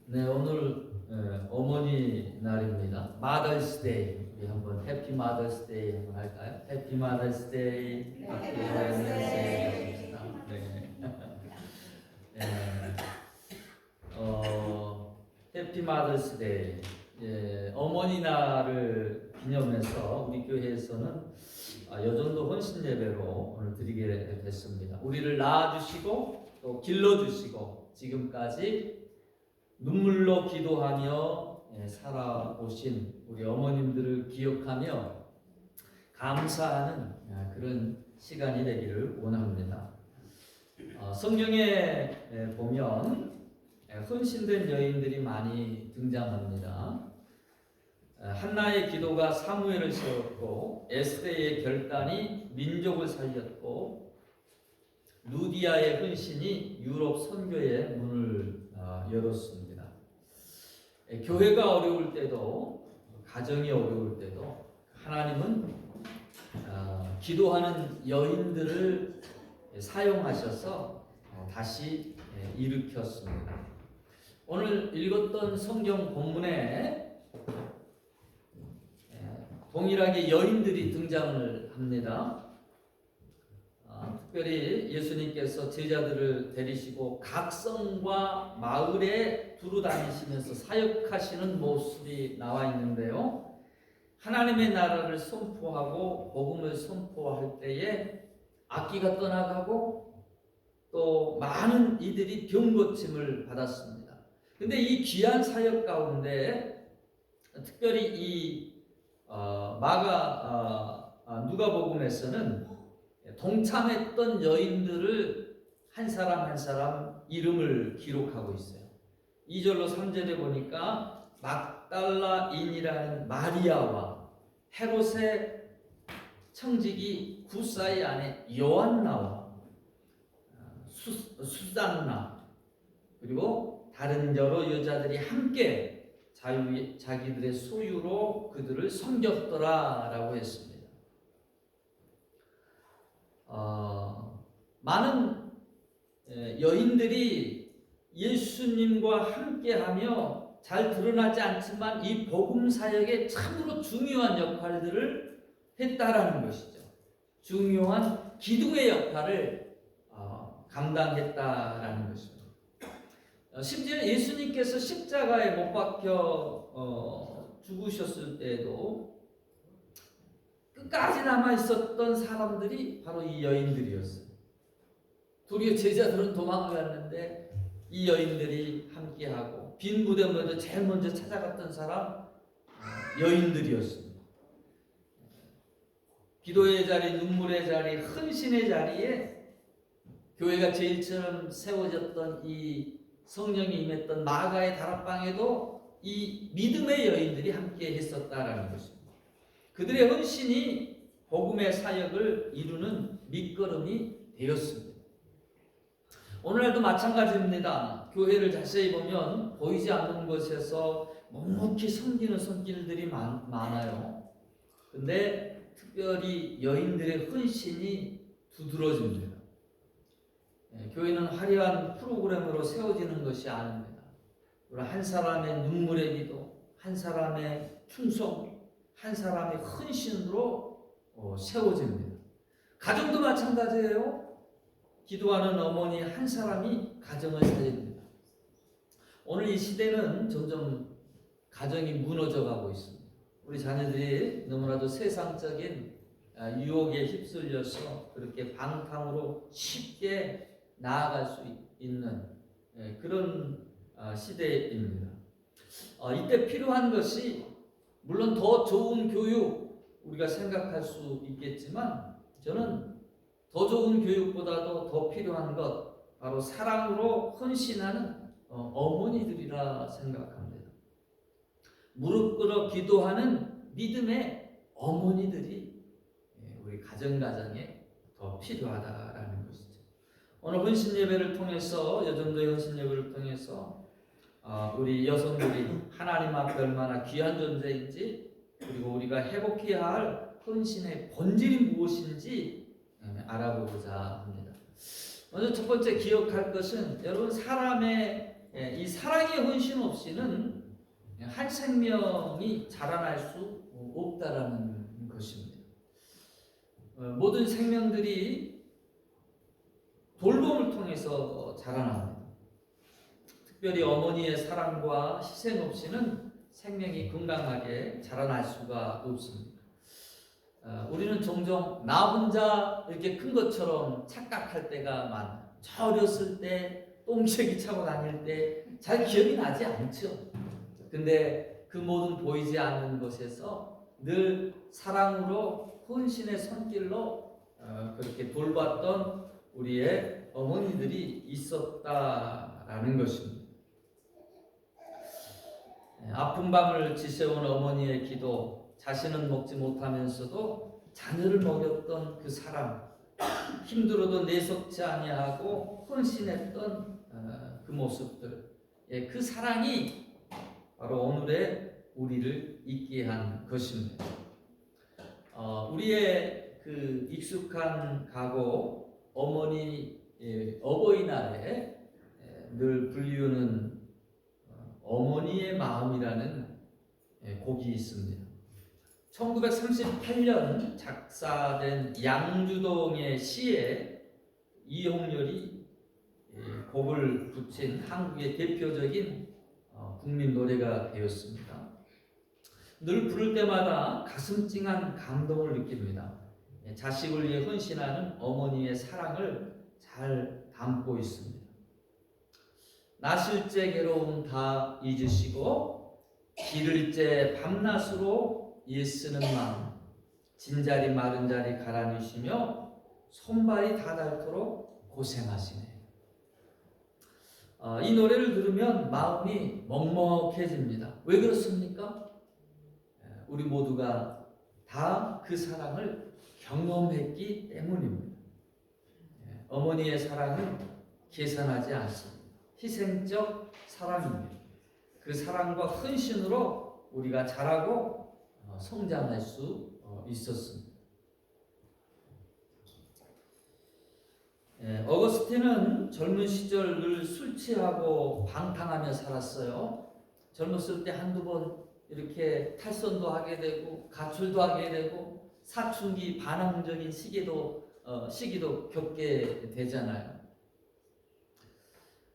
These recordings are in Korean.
네, 오늘 어머니 날입니다. 마더스 데이. 우리 한번 해피 마더스 데이 한번 할까요? 해피 마더스 데이. 해피 마더스 데이. 네. 네. 해피 마더스 데이. 예, 어머니 날을 기념해서 우리 교회에서는 여전도 헌신 예배로 오늘 드리게 됐습니다. 우리를 낳아주시고 또 길러주시고 지금까지 눈물로 기도하며 살아오신 우리 어머님들을 기억하며 감사하는 그런 시간이 되기를 원합니다. 성경에 보면 헌신된 여인들이 많이 등장합니다. 한나의 기도가 사무엘을 세웠고, 에스더의 결단이 민족을 살렸고, 루디아의 헌신이 유럽 선교의 문을 열었습니다. 교회가 어려울 때도, 가정이 어려울 때도 하나님은 기도하는 여인들을 사용하셔서 다시 일으켰습니다. 오늘 읽었던 성경 본문에 동일하게 여인들이 등장을 합니다. 특별히 예수님께서 제자들을 데리시고 각 성과 마을에 두루 다니시면서 사역하시는 모습이 나와 있는데요. 하나님의 나라를 선포하고 복음을 선포할 때에 악기가 떠나가고 또 많은 이들이 병고침을 받았습니다. 근데 이 귀한 사역 가운데 특별히 이 누가복음에서는 동참했던 여인들을 한 사람 한 사람 이름을 기록하고 있어요. 2절로 3절에 보니까 막달라인이라는 마리아와 헤롯의 청지기 구사의 아내 요한나와 수산나 그리고 다른 여러 여자들이 함께 자기들의 소유로 그들을 섬겼더라라고 했습니다. 많은 여인들이 예수님과 함께하며 잘 드러나지 않지만 이 복음 사역에 참으로 중요한 역할들을 했다라는 것이죠. 중요한 기둥의 역할을 감당했다라는 것입니다. 심지어 예수님께서 십자가에 못 박혀 죽으셨을 때에도 끝까지 남아 있었던 사람들이 바로 이 여인들이었어요. 도리어 제자들은 도망갔는데 이 여인들이 함께하고 빈 무덤에도 제일 먼저 찾아갔던 사람 여인들이었습니다. 기도의 자리, 눈물의 자리, 헌신의 자리에 교회가 제일 처음 세워졌던 이 성령이 임했던 마가의 다락방에도 이 믿음의 여인들이 함께 했었다라는 것입니다. 그들의 헌신이 복음의 사역을 이루는 밑거름이 되었습니다. 오늘날도 마찬가지입니다. 교회를 자세히 보면 보이지 않는 곳에서 묵묵히 섬기는 손길들이 많아요. 근데 특별히 여인들의 헌신이 두드러집니다. 교회는 화려한 프로그램으로 세워지는 것이 아닙니다. 한 사람의 눈물의 기도, 한 사람의 충성, 한 사람의 헌신으로 세워집니다. 가정도 마찬가지예요. 기도하는 어머니 한 사람이 가정을 살립니다. 오늘 이 시대는 점점 가정이 무너져 가고 있습니다. 우리 자녀들이 너무나도 세상적인 유혹에 휩쓸려서 그렇게 방탕으로 쉽게 나아갈 수 있는 그런 시대입니다. 이때 필요한 것이 물론 더 좋은 교육 우리가 생각할 수 있겠지만 저는 더 좋은 교육보다도 더 필요한 것 바로 사랑으로 헌신하는 어머니들이라 생각합니다. 무릎 꿇어 기도하는 믿음의 어머니들이 우리 가정에 더 필요하다라는 것이죠. 오늘 헌신 예배를 통해서 여전도의 헌신 예배를 통해서 우리 여성들이 하나님 앞에 얼마나 귀한 존재인지 그리고 우리가 회복해야 할 헌신의 본질이 무엇인지 알아보고자 합니다. 먼저 첫 번째 기억할 것은 여러분 사람의 이 사랑의 헌신 없이는 한 생명이 자라날 수 없다라는 것입니다. 모든 생명들이 돌봄을 통해서 자라납니다. 특별히 어머니의 사랑과 희생 없이는 생명이 건강하게 자라날 수가 없습니다. 우리는 종종 나 혼자 이렇게 큰 것처럼 착각할 때가 많아요. 저 어렸을 때 똥쟁이 차고 다닐 때 잘 기억이 나지 않죠. 근데 그 모든 보이지 않는 것에서 늘 사랑으로 헌신의 손길로 그렇게 돌봤던 우리의 어머니들이 있었다라는 것입니다. 아픈 밤을 지새운 어머니의 기도, 자신은 먹지 못하면서도 자녀를 먹였던 그 사랑, 힘들어도 내속지 아니하고 헌신했던 그 모습들, 그 사랑이 바로 오늘의 우리를 있게 한 것입니다. 우리의 그 익숙한 각오, 어버이날에 늘 불리우는 어머니의 마음이라는 곡이 있습니다. 1938년 작사된 양주동의 시에 이홍렬이 곡을 붙인 한국의 대표적인 국민 노래가 되었습니다. 늘 부를 때마다 가슴 찡한 감동을 느낍니다. 자식을 위해 헌신하는 어머니의 사랑을 잘 담고 있습니다. 나실제 괴로움 다 잊으시고 기를제 밤낮으로 애쓰는 마음, 진자리 마른 자리 갈아넣으시며 손발이 다 닳도록 고생하시네. 이 노래를 들으면 마음이 먹먹해집니다. 왜 그렇습니까? 우리 모두가 다 그 사랑을 경험했기 때문입니다. 어머니의 사랑은 계산하지 않습니다. 희생적 사랑입니다. 그 사랑과 헌신으로 우리가 자라고 성장할 수 있었습니다. 어거스틴은 젊은 시절 늘 술 취하고 방탕하며 살았어요. 젊었을 때 한두 번 이렇게 탈선도 하게 되고 가출도 하게 되고 사춘기 반항적인 시기도 겪게 되잖아요.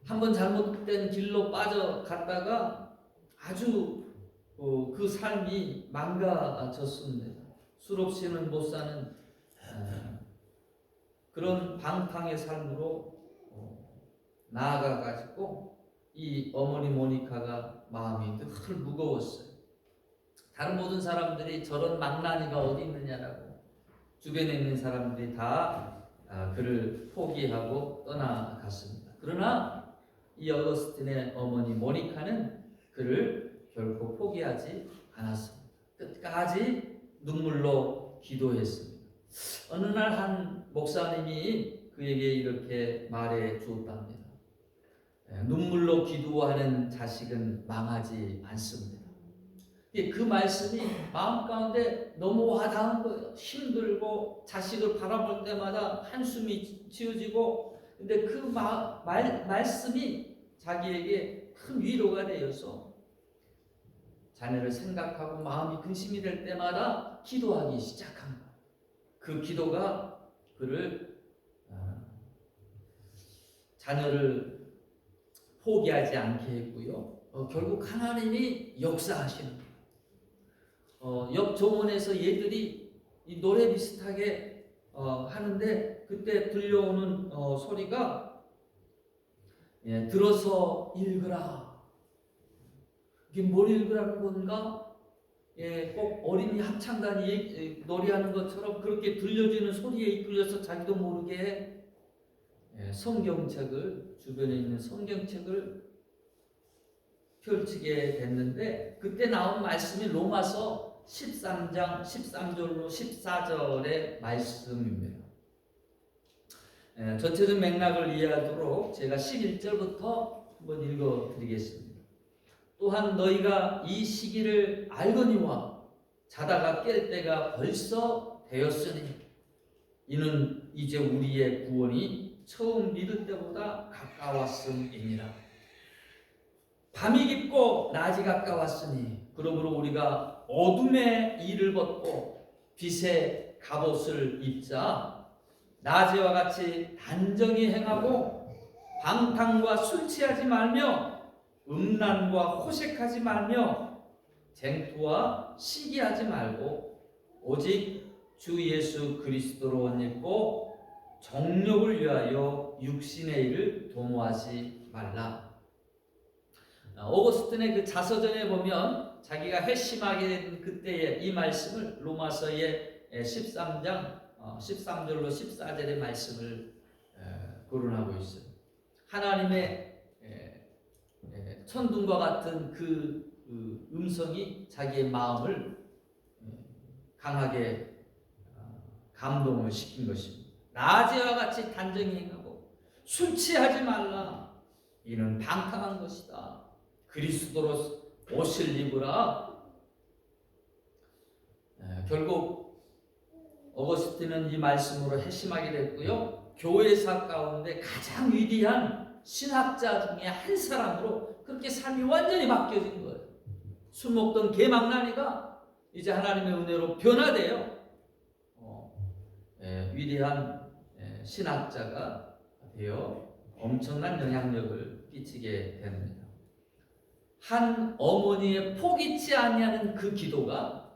한번 잘못된 길로 빠져갔다가 아주 그 삶이 망가졌습니다. 술 없이는 못 사는 그런 방탕의 삶으로 나아가가지고 이 어머니 모니카가 마음이 늘 무거웠어요. 다른 모든 사람들이 저런 망나니가 어디 있느냐라고 주변에 있는 사람들이 다 그를 포기하고 떠나갔습니다. 그러나 이 어거스틴의 어머니 모니카는 그를 결코 포기하지 않았습니다. 끝까지 눈물로 기도했습니다. 어느 날 한 목사님이 그에게 이렇게 말해 주었답니다. 눈물로 기도하는 자식은 망하지 않습니다. 그 말씀이 마음 가운데 너무 와닿은 거예요. 힘들고 자식을 바라볼 때마다 한숨이 지어지고, 근데 그 말씀이 자기에게 큰 위로가 되어서 자녀를 생각하고 마음이 근심이 될 때마다 기도하기 시작한 거예요. 그 기도가 그를 자녀를 포기하지 않게 했고요. 결국 하나님이 역사하시는 거예요. 옆 조문에서 얘들이 이 노래 비슷하게 하는데 그때 들려오는 소리가 들어서 읽으라. 이게 뭘 읽으라는 건가? 꼭 어린이 합창단이 노래하는 것처럼 그렇게 들려지는 소리에 이끌려서 자기도 모르게 성경책을, 주변에 있는 성경책을 펼치게 됐는데, 그때 나온 말씀이 로마서 13장 13절로 14절의 말씀입니다. 전체적 맥락을 이해하도록 제가 11절부터 한번 읽어드리겠습니다. 또한 너희가 이 시기를 알거니와 자다가 깰 때가 벌써 되었으니 이는 이제 우리의 구원이 처음 믿을 때보다 가까웠음이니라. 밤이 깊고 낮이 가까웠으니 그러므로 우리가 어둠의 일을 벗고 빛의 갑옷을 입자. 낮에와 같이 단정히 행하고 방탕과 술 취하지 말며 음란과 호색하지 말며 쟁투와 시기하지 말고 오직 주 예수 그리스도로 옷 입고 정욕을 위하여 육신의 일을 도모하지 말라. 오거스틴의 그 자서전에 보면 자기가 회심하게 된 그때의 이 말씀을 로마서의 13장 13절로 14절의 말씀을 거론하고 있어요. 하나님의 천둥과 같은 그 음성이 자기의 마음을 강하게 감동을 시킨 것입니다. 낮에와 같이 단정히 행하고 술 취하지 말라. 이는 방탕한 것이다. 그리스도로 옷을 입으라. 결국 어거스틴은 이 말씀으로 회심하게 됐고요. 교회사 가운데 가장 위대한 신학자 중에 한 사람으로 그렇게 삶이 완전히 바뀌어진 거예요. 술 먹던 개망나니가 이제 하나님의 은혜로 변화돼요. 위대한 신학자가 되어 엄청난 영향력을 끼치게 됩니다. 한 어머니의 포기치 아니하는 그 기도가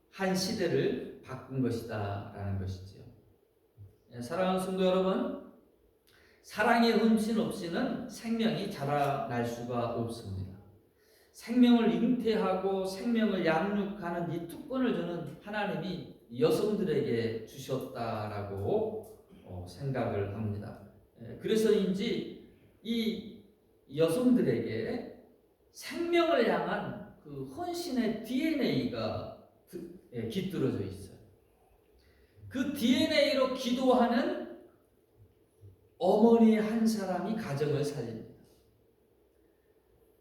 한 시대를 바꾼 것이다 라는 것이죠. 사랑하는 성도 여러분, 사랑의 헌신 없이는 생명이 자라날 수가 없습니다. 생명을 잉태하고 생명을 양육하는 이 특권을 저는 하나님이 여성들에게 주셨다라고 생각을 합니다. 그래서인지 이 여성들에게 생명을 향한 그 헌신의 DNA가 깃들어져 있어요. 그 DNA로 기도하는 어머니 한 사람이 가정을 살립니다.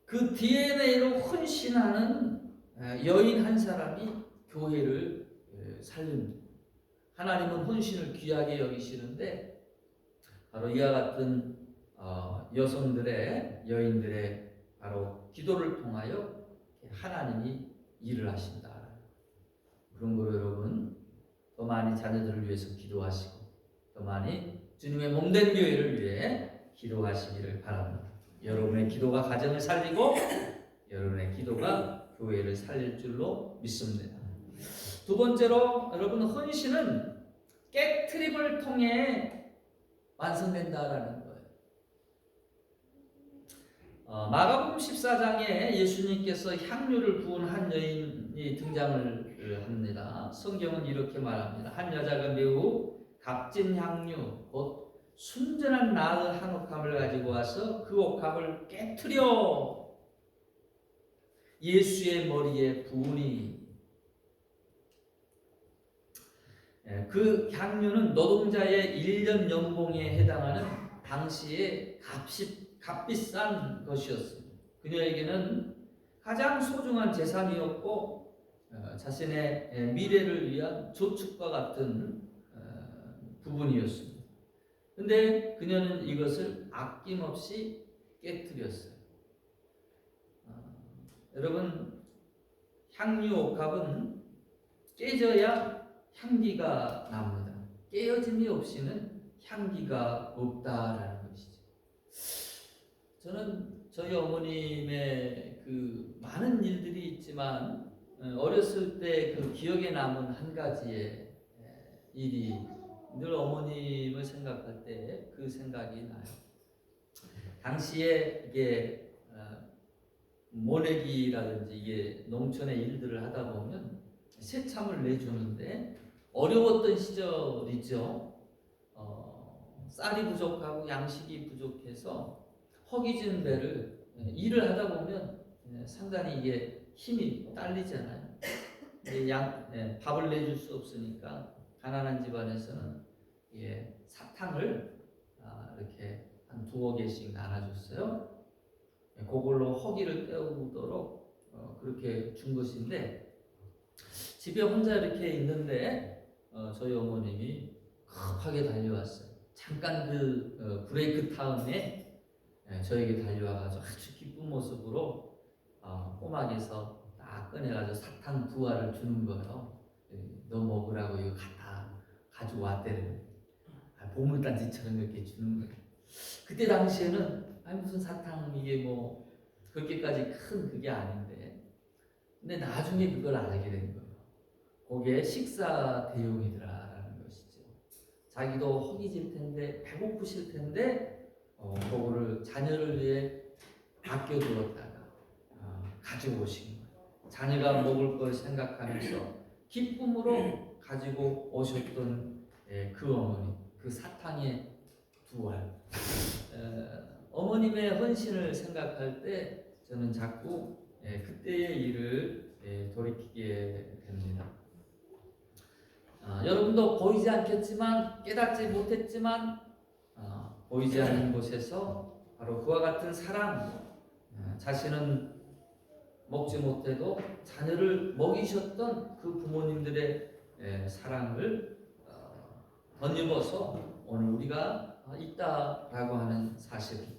그 DNA로 헌신하는 여인 한 사람이 교회를 살립니다. 하나님은 헌신을 귀하게 여기시는데 바로 이와 같은 여성들의 여인들의 바로 기도를 통하여 하나님이 일을 하신다. 그런 거로 여러분 더 많이 자녀들을 위해서 기도하시고 더 많이 주님의 몸된 교회를 위해 기도하시기를 바랍니다. 여러분의 기도가 가정을 살리고 여러분의 기도가 교회를 살릴 줄로 믿습니다. 두 번째로 여러분 헌신은 깨트림을 통해 완성된다라는 거예요. 마가복음 14장에 예수님께서 향유를 부은 한 여인이 등장을 합니다. 성경은 이렇게 말합니다. 한 여자가 매우 값진 향유 곧 순전한 나의 한 옥합을 가지고 와서 그 옥합을 깨트려 예수의 머리에 부으니 그 향유는 노동자의 1년 연봉에 해당하는 당시의 값비싼 것이었습니다. 그녀에게는 가장 소중한 재산이었고 자신의 미래를 위한 저축과 같은 부분이었습니다. 근데 그녀는 이것을 아낌없이 깨뜨렸어요. 여러분, 향유 옥합은 깨져야 향기가 납니다. 깨어짐이 없이는 향기가 없다라는 것이죠. 저는 저희 어머님의 그 많은 일들이 있지만 어렸을 때 그 기억에 남은 한 가지의 일이 늘 어머님을 생각할 때 그 생각이 나요. 당시에 이게 모내기라든지 이게 농촌의 일들을 하다 보면 새참을 내주는데 어려웠던 시절이죠. 쌀이 부족하고 양식이 부족해서 허기진 배를 일을 하다 보면 상당히 이게 힘이 딸리잖아요. 밥을 내줄 수 없으니까 가난한 집안에서는 사탕을 이렇게 한 2-3개씩 나눠줬어요. 그걸로 허기를 때우도록 그렇게 준 것인데 집에 혼자 이렇게 있는데 저희 어머님이 급하게 달려왔어요. 잠깐 그 브레이크 타임에 저에게 달려와가지고 아주 기쁜 모습으로 꼬막에서 딱 꺼내가지고 사탕 2알을 주는 거예요. 너 먹으라고 이거 가지고 왔대요. 보물단지처럼 이렇게 주는 거예요. 그때 당시에는 무슨 사탕 이게 뭐 그렇게까지 큰 그게 아닌데, 근데 나중에 그걸 알게 된 거예요. 그게 식사 대용이더라라는 것이죠. 자기도 허기질 텐데 배고프실 텐데 그거를 자녀를 위해 아껴두었다가 가지고 오신 거예요. 자녀가 먹을 걸 생각하면서 기쁨으로 가지고 오셨던 그 어머니, 그 사탕의 2알. 어머님의 헌신을 생각할 때 저는 자꾸 그때의 일을 돌이키게 됩니다. 여러분도 보이지 않겠지만, 깨닫지 못했지만 보이지 않는 곳에서 바로 그와 같은 사랑, 자신은 먹지 못해도 자녀를 먹이셨던 그 부모님들의 사랑을 덧입어서 오늘 우리가 있다라고 하는 사실입니다.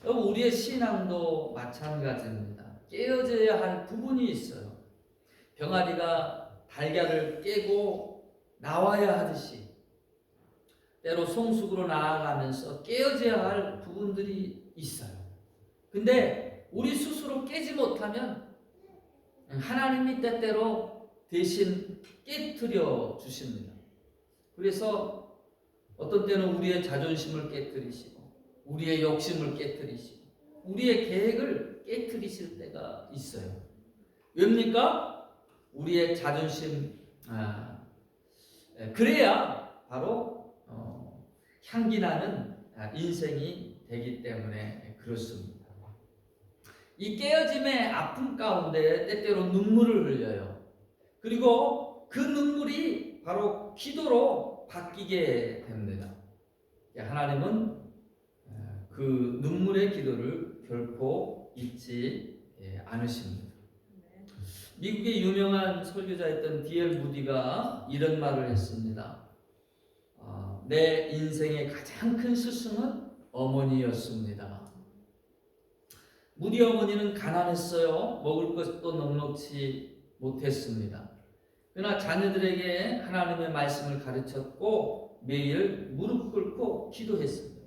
우리의 신앙도 마찬가지입니다. 깨어져야 할 부분이 있어요. 병아리가 달걀을 깨고 나와야 하듯이 때로 성숙으로 나아가면서 깨어져야 할 부분들이 있어요. 근데 우리 스스로 깨지 못하면 하나님이 때때로 대신 깨트려 주십니다. 그래서 어떤 때는 우리의 자존심을 깨트리시고 우리의 욕심을 깨트리시고 우리의 계획을 깨트리실 때가 있어요. 왜입니까? 우리의 자존심, 그래야 바로 향기 나는 인생이 되기 때문에 그렇습니다. 이 깨어짐의 아픔 가운데 때때로 눈물을 흘려요. 그리고 그 눈물이 바로 기도로 바뀌게 됩니다. 하나님은 그 눈물의 기도를 결코 잊지 않으십니다. 미국의 유명한 설교자였던 D.L. 무디가 이런 말을 했습니다. 내 인생의 가장 큰 스승은 어머니였습니다. 무디 어머니는 가난했어요. 먹을 것도 넉넉지 못했습니다. 그러나 자녀들에게 하나님의 말씀을 가르쳤고 매일 무릎 꿇고 기도했습니다.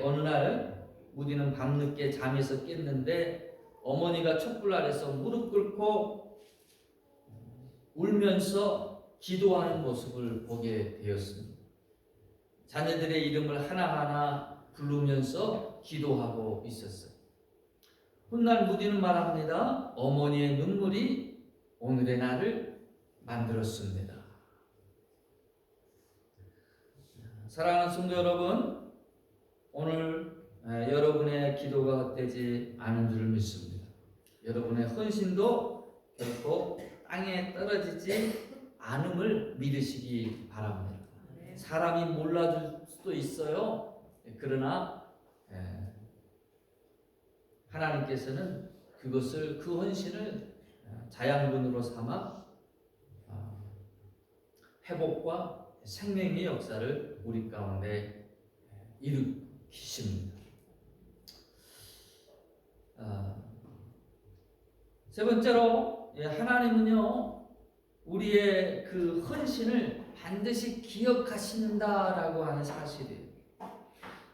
어느 날 무디는 밤늦게 잠에서 깼는데 어머니가 촛불 아래서 무릎 꿇고 울면서 기도하는 모습을 보게 되었습니다. 자녀들의 이름을 하나하나 부르면서 기도하고 있었어요. 훗날 무디는 말합니다. 어머니의 눈물이 오늘의 나를 만들었습니다. 사랑하는 성도 여러분, 오늘 여러분의 기도가 헛되지 않은 줄 믿습니다. 여러분의 헌신도 결코 땅에 떨어지지 않음을 믿으시기 바랍니다. 사람이 몰라줄 수도 있어요. 그러나 하나님께서는 그것을, 그 헌신을 자양분으로 삼아 회복과 생명의 역사를 우리 가운데 일으키십니다. 세 번째로, 하나님은요 우리의 그 헌신을 반드시 기억하신다라고 하는 사실이에요.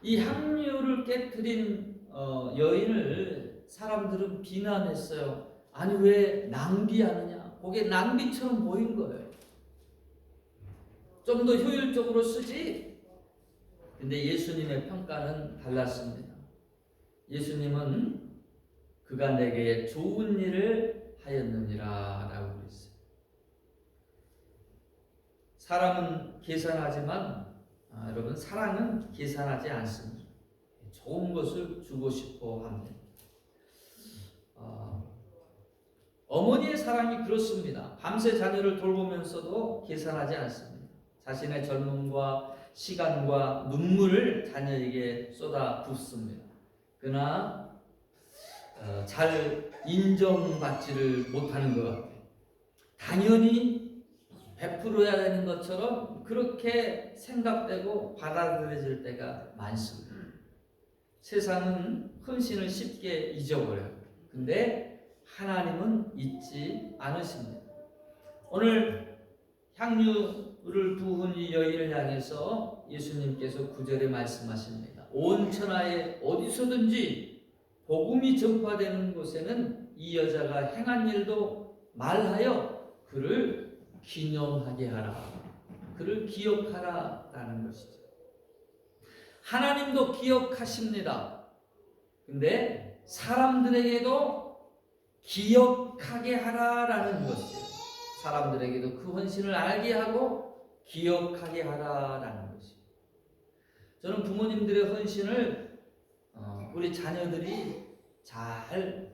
이 향유를 깨뜨린 여인을 사람들은 비난했어요. 아니 왜 낭비하느냐? 그게 낭비처럼 보인 거예요. 좀 더 효율적으로 쓰지. 근데 예수님의 평가는 달랐습니다. 예수님은 그가 내게 좋은 일을 하였느니라 라고 그랬어요. 사람은 계산하지만 여러분, 사랑은 계산하지 않습니다. 좋은 것을 주고 싶어 합니다. 어머니의 사랑이 그렇습니다. 밤새 자녀를 돌보면서도 계산하지 않습니다. 자신의 젊음과 시간과 눈물을 자녀에게 쏟아붓습니다. 그러나 잘 인정받지를 못하는 것 같아요. 당연히 베풀어야 되는 것처럼 그렇게 생각되고 받아들여질 때가 많습니다. 세상은 헌신을 쉽게 잊어버려요. 근데 하나님은 잊지 않으십니다. 오늘 향유를 부은 이 여인을 향해서 예수님께서 9절에 말씀하십니다. 온 천하에 어디서든지 복음이 전파되는 곳에는 이 여자가 행한 일도 말하여 그를 기념하게 하라. 그를 기억하라라는 것이죠. 하나님도 기억하십니다. 근데 사람들에게도 기억하게 하라라는 것이죠. 사람들에게도 그 헌신을 알게 하고 기억하게 하라라는 것이죠. 저는 부모님들의 헌신을 우리 자녀들이 잘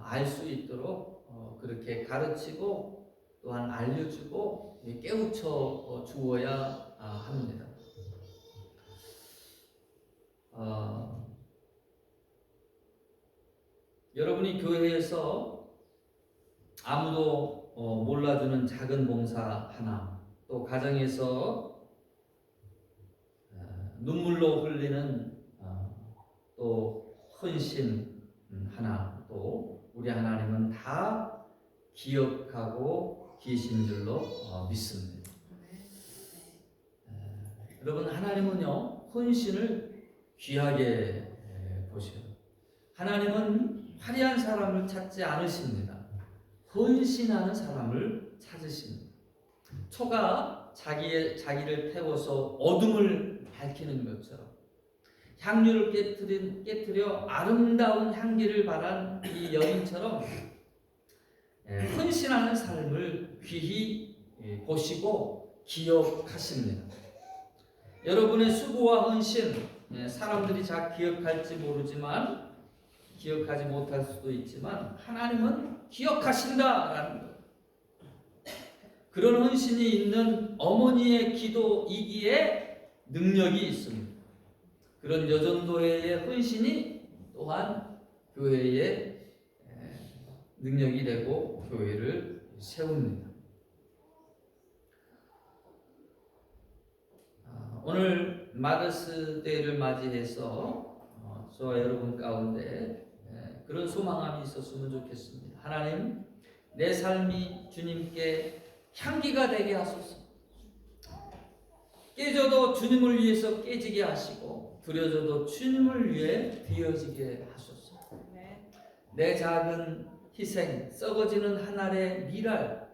알 수 있도록 그렇게 가르치고 또한 알려주고 깨우쳐 주어야 합니다. 여러분이 교회에서 아무도 몰라주는 작은 봉사 하나, 또 가정에서 눈물로 흘리는 또 헌신 하나, 또 우리 하나님은 다 기억하고 계신 줄로 믿습니다. 여러분, 하나님은요 헌신을 귀하게 보셔요. 하나님은 화려한 사람을 찾지 않으십니다. 헌신하는 사람을 찾으십니다. 초가 자기를 태워서 어둠을 밝히는 것처럼 향유를 깨뜨려 아름다운 향기를 발한 이 여인처럼 헌신하는 삶을 귀히 보시고 기억하십니다. 여러분의 수고와 헌신, 사람들이 잘 기억할지 모르지만, 기억하지 못할 수도 있지만 하나님은 기억하신다라는 것. 그런 헌신이 있는 어머니의 기도이기에 능력이 있습니다. 그런 여전도회의 헌신이 또한 교회의 능력이 되고 교회를 세웁니다. 오늘 마더스데이를 맞이해서 저와 여러분 가운데 그런 소망함이 있었으면 좋겠습니다. 하나님, 내 삶이 주님께 향기가 되게 하소서. 깨져도 주님을 위해서 깨지게 하시고 드려져도 주님을 위해 드려지게 하소서. 내 작은 희생, 썩어지는 한 알의 밀알,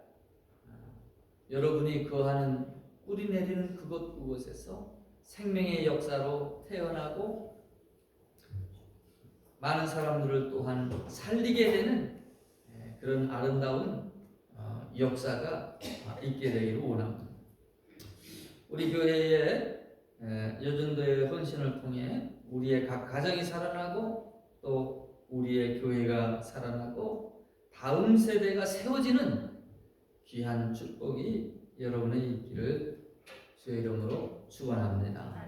여러분이 거하는 뿌리 내리는 그곳에서 생명의 역사로 태어나고 많은 사람들을 또한 살리게 되는 그런 아름다운 역사가 있게 되기를 원합니다. 우리 교회의 여전도의 헌신을 통해 우리의 각 가정이 살아나고 또 우리의 교회가 살아나고 다음 세대가 세워지는 귀한 축복이 여러분의 있기를 주의 이름으로 축원합니다.